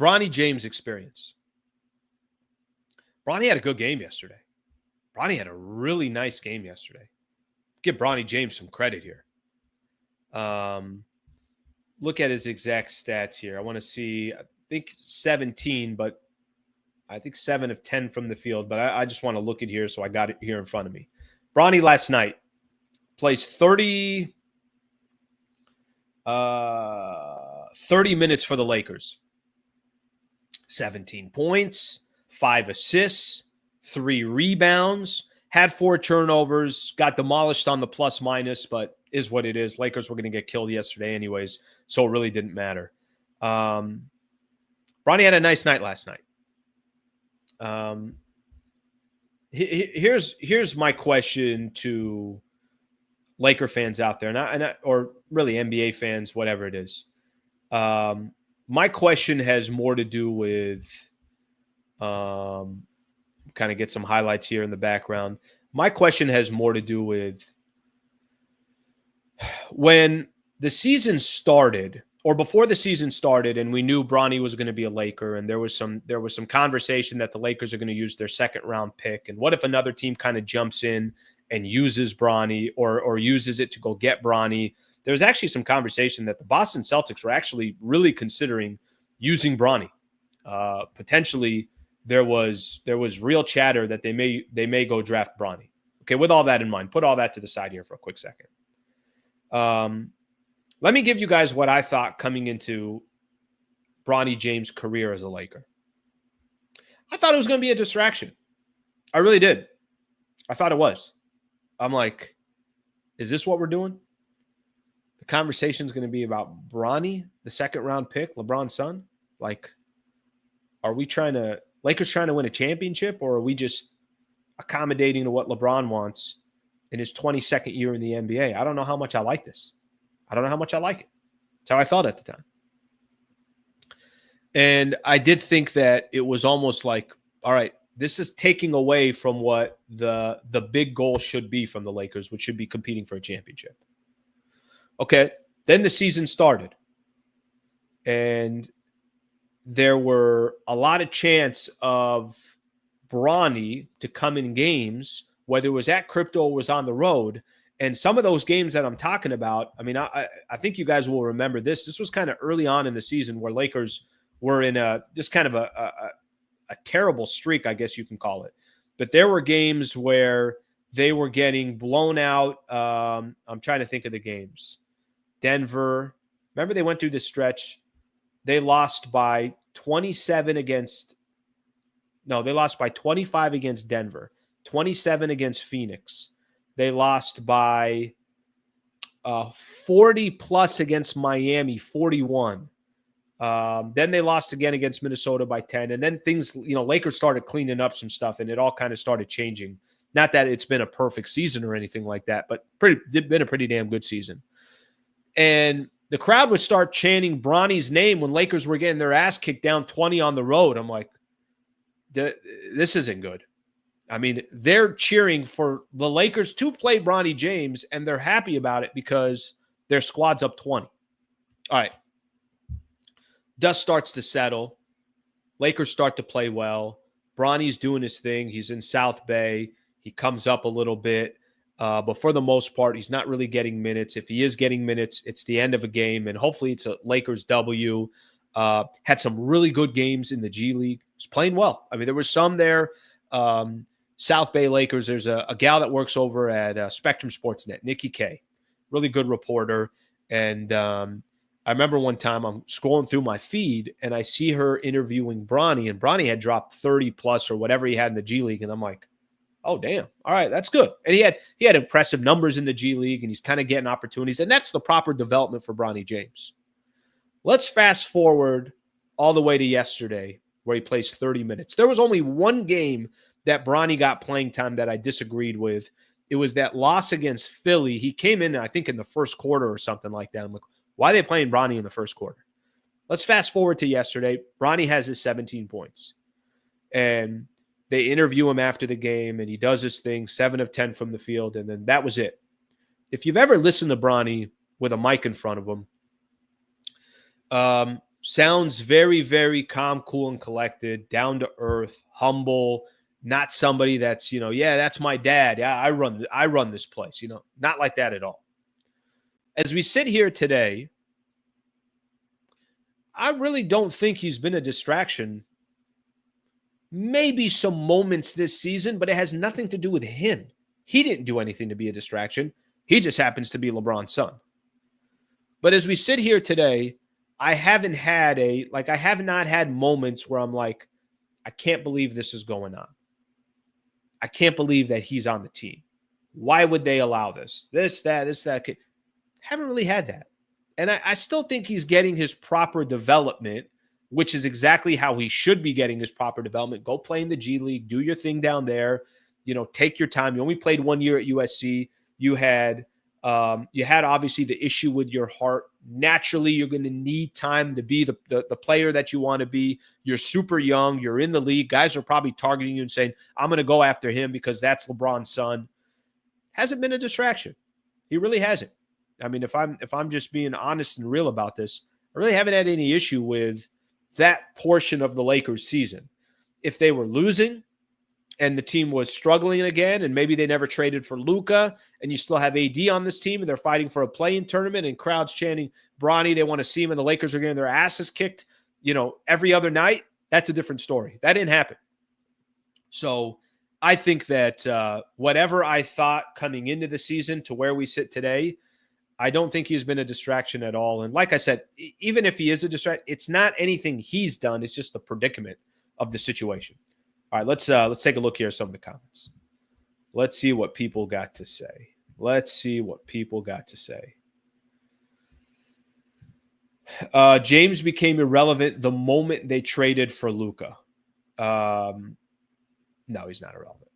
Bronny James experience. Bronny had a good game yesterday. Bronny had a really nice game yesterday. Give Bronny James some credit here. Look at his exact stats here. I want to see, I think 17, but I think 7 of 10 from the field. But I just want to look at here, so I got it here in front of me. Bronny last night plays 30 minutes for the Lakers. 17 points, 5 assists, 3 rebounds, had 4 turnovers, got demolished on the plus minus, but is what it is. Lakers were going to get killed yesterday anyways, so it really didn't matter. Bronny had a nice night last night. Here's my question to Laker fans out there, or really NBA fans, whatever it is. My question has more to do with kind of get some highlights here in the background. My question has more to do with when the season started, or before the season started, and we knew Bronny was going to be a Laker, and there was some conversation that the Lakers are going to use their second round pick, and what if another team kind of jumps in and uses Bronny or uses it to go get Bronny? There was actually some conversation that the Boston Celtics were actually really considering using Bronny. Potentially, there was real chatter that they may go draft Bronny. Okay, with all that in mind, put all that to the side here for a quick second. Let me give you guys what I thought coming into Bronny James' career as a Laker. I thought it was going to be a distraction. I really did. I thought it was. I'm like, is this what we're doing? The conversation's going to be about Bronny, the second round pick, LeBron's son. Like, are we Lakers trying to win a championship, or are we just accommodating to what LeBron wants in his 22nd year in the NBA? I don't know how much I like this. I don't know how much I like it. That's how I felt at the time. And I did think that it was almost like, all right, this is taking away from what the big goal should be from the Lakers, which should be competing for a championship. Okay, then the season started. And there were a lot of chance of Bronny to come in games, whether it was at Crypto or was on the road. And some of those games that I'm talking about, I mean, I think you guys will remember this. This was kind of early on in the season where Lakers were in a terrible streak, I guess you can call it. But there were games where they were getting blown out. I'm trying to think of the games. Denver. Remember they went through this stretch. They lost by 27 against – no, they lost by 25 against Denver, 27 against Phoenix. They lost by 40-plus against Miami, 41. Then they lost again against Minnesota by 10. And then things, Lakers started cleaning up some stuff, and it all kind of started changing. Not that it's been a perfect season or anything like that, but been a pretty damn good season. And the crowd would start chanting Bronny's name when Lakers were getting their ass kicked down 20 on the road. I'm like, this isn't good. I mean, they're cheering for the Lakers to play Bronny James, and they're happy about it because their squad's up 20. All right. Dust starts to settle. Lakers start to play well. Bronny's doing his thing. He's in South Bay. He comes up a little bit. But for the most part, he's not really getting minutes. If he is getting minutes, it's the end of a game, and hopefully it's a Lakers W. Had some really good games in the G League. He's playing well. I mean, there was some there. South Bay Lakers, there's a gal that works over at Spectrum Sportsnet, Nikki K. Really good reporter. And I remember one time I'm scrolling through my feed, and I see her interviewing Bronny, and Bronny had dropped 30-plus or whatever he had in the G League, and I'm like, oh, damn. All right, that's good. And he had impressive numbers in the G League, and he's kind of getting opportunities, and that's the proper development for Bronny James. Let's fast forward all the way to yesterday where he plays 30 minutes. There was only one game that Bronny got playing time that I disagreed with. It was that loss against Philly. He came in, I think, in the first quarter or something like that. I'm like, why are they playing Bronny in the first quarter? Let's fast forward to yesterday. Bronny has his 17 points. And they interview him after the game, and he does his thing, 7 of 10 from the field, and then that was it. If you've ever listened to Bronny with a mic in front of him, Sounds very, very calm, cool, and collected, down to earth, humble, not somebody that's, yeah, that's my dad. Yeah, I run this place, not like that at all. As we sit here today, I really don't think he's been a distraction. Maybe some moments this season, but it has nothing to do with him. He didn't do anything to be a distraction. He just happens to be LeBron's son. But as we sit here today, I have not had moments where I'm like, I can't believe this is going on. I can't believe that he's on the team. Why would they allow this? This, that. Haven't really had that. And I still think he's getting his proper development, which is exactly how he should be getting his proper development. Go play in the G League, do your thing down there, take your time. You only played 1 year at USC. You had obviously the issue with your heart. Naturally, you're going to need time to be the player that you want to be. You're super young. You're in the league. Guys are probably targeting you and saying, I'm going to go after him because that's LeBron's son. Hasn't been a distraction. He really hasn't. I mean, if I'm just being honest and real about this, I really haven't had any issue with that portion of the Lakers season. If they were losing and the team was struggling again, and maybe they never traded for Luka, and you still have AD on this team, and they're fighting for a play-in tournament, and crowds chanting Bronny, they want to see him, and the Lakers are getting their asses kicked, every other night, that's a different story. That didn't happen. So I think that whatever I thought coming into the season to where we sit today, I don't think he's been a distraction at all. And like I said, even if he is a distraction, it's not anything he's done. It's just the predicament of the situation. All right, let's take a look here at some of the comments. Let's see what people got to say. James became irrelevant the moment they traded for Luka. No, he's not irrelevant.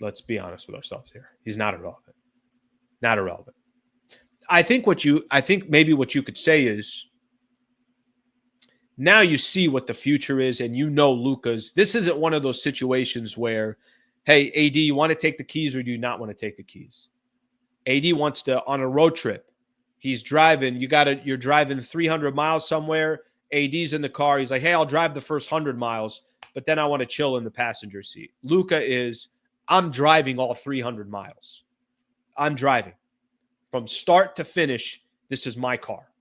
Let's be honest with ourselves here. He's not irrelevant. Not irrelevant. I think maybe what you could say is now you see what the future is, and Luka's. This isn't one of those situations where, hey, AD, you want to take the keys or do you not want to take the keys? AD wants to on a road trip. He's driving. You're driving 300 miles somewhere. AD's in the car. He's like, hey, I'll drive the first 100 miles, but then I want to chill in the passenger seat. Luka is, I'm driving all 300 miles. I'm driving. From start to finish, this is my car.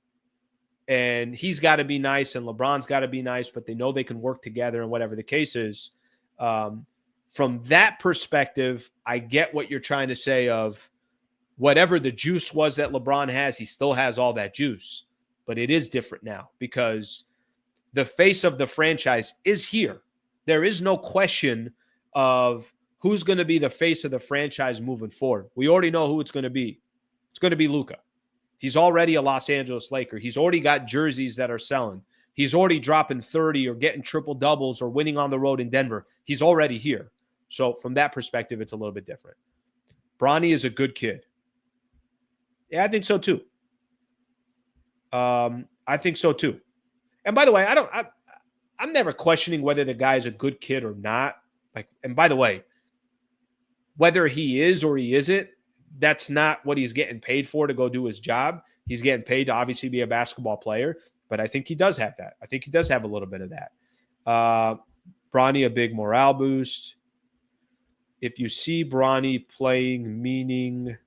And he's got to be nice, and LeBron's got to be nice, but they know they can work together and whatever the case is. From that perspective, I get what you're trying to say of whatever the juice was that LeBron has, he still has all that juice. But it is different now because the face of the franchise is here. There is no question of who's going to be the face of the franchise moving forward. We already know who it's going to be. It's going to be Luka. He's already a Los Angeles Laker. He's already got jerseys that are selling. He's already dropping 30 or getting triple doubles or winning on the road in Denver. He's already here. So from that perspective, it's a little bit different. Bronny is a good kid. Yeah, I think so too. I think so too. And by the way, I'm never questioning whether the guy is a good kid or not. And by the way, whether he is or he isn't, that's not what he's getting paid for to go do his job. He's getting paid to obviously be a basketball player, but I think he does have that. I think he does have a little bit of that. Bronny, a big morale boost. If you see Bronny playing, meaning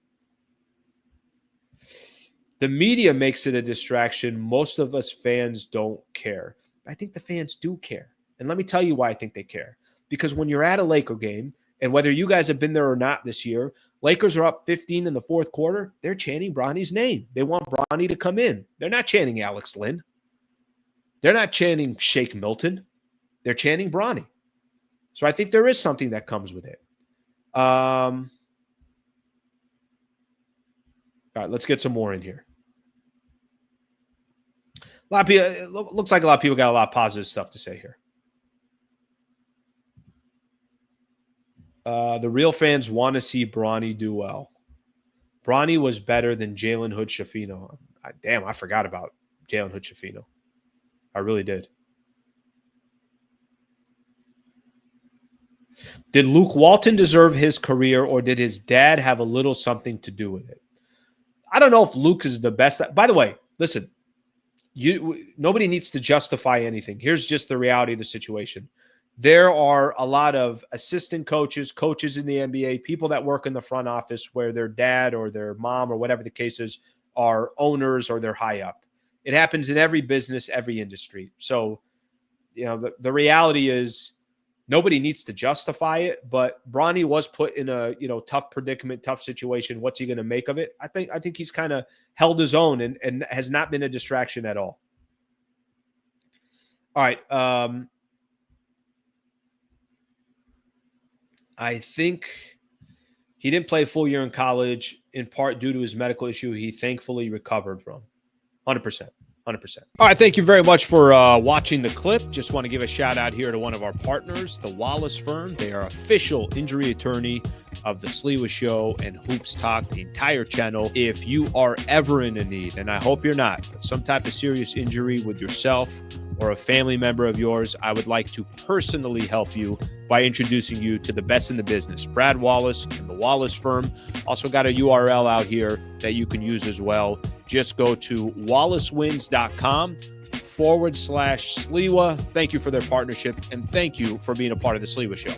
the media makes it a distraction. Most of us fans don't care. I think the fans do care. And let me tell you why I think they care. Because when you're at a Laker game, and whether you guys have been there or not this year, Lakers are up 15 in the fourth quarter. They're chanting Bronny's name. They want Bronny to come in. They're not chanting Alex Lynn. They're not chanting Shake Milton. They're chanting Bronny. So I think there is something that comes with it. All right, let's get some more in here. A lot of people, it looks like a lot of people got a lot of positive stuff to say here. The real fans want to see Bronny do well. Bronny was better than Jalen Hood-Schifino. Damn, I forgot about Jalen Hood-Schifino. I really did. Did Luke Walton deserve his career, or did his dad have a little something to do with it? I don't know if Luke is the best. By the way, listen, nobody needs to justify anything. Here's just the reality of the situation. There are a lot of assistant coaches, coaches in the NBA, people that work in the front office where their dad or their mom or whatever the case is are owners or they're high up. It happens in every business, every industry. So, the reality is nobody needs to justify it, but Bronny was put in a, tough predicament, tough situation. What's he going to make of it? I think he's kind of held his own and has not been a distraction at all. All right. I think he didn't play a full year in college, in part due to his medical issue he thankfully recovered from. 100%. 100%. All right. Thank you very much for watching the clip. Just want to give a shout out here to one of our partners, the Wallace Firm. They are official injury attorney of the Sliwa Show and Hoops Talk, the entire channel. If you are ever in a need, and I hope you're not, but some type of serious injury with yourself or a family member of yours, I would like to personally help you by introducing you to the best in the business, Brad Wallace and the Wallace Firm. Also got a URL out here that you can use as well. Just go to wallacewins.com/Sliwa. Thank you for their partnership, and thank you for being a part of the Sliwa Show.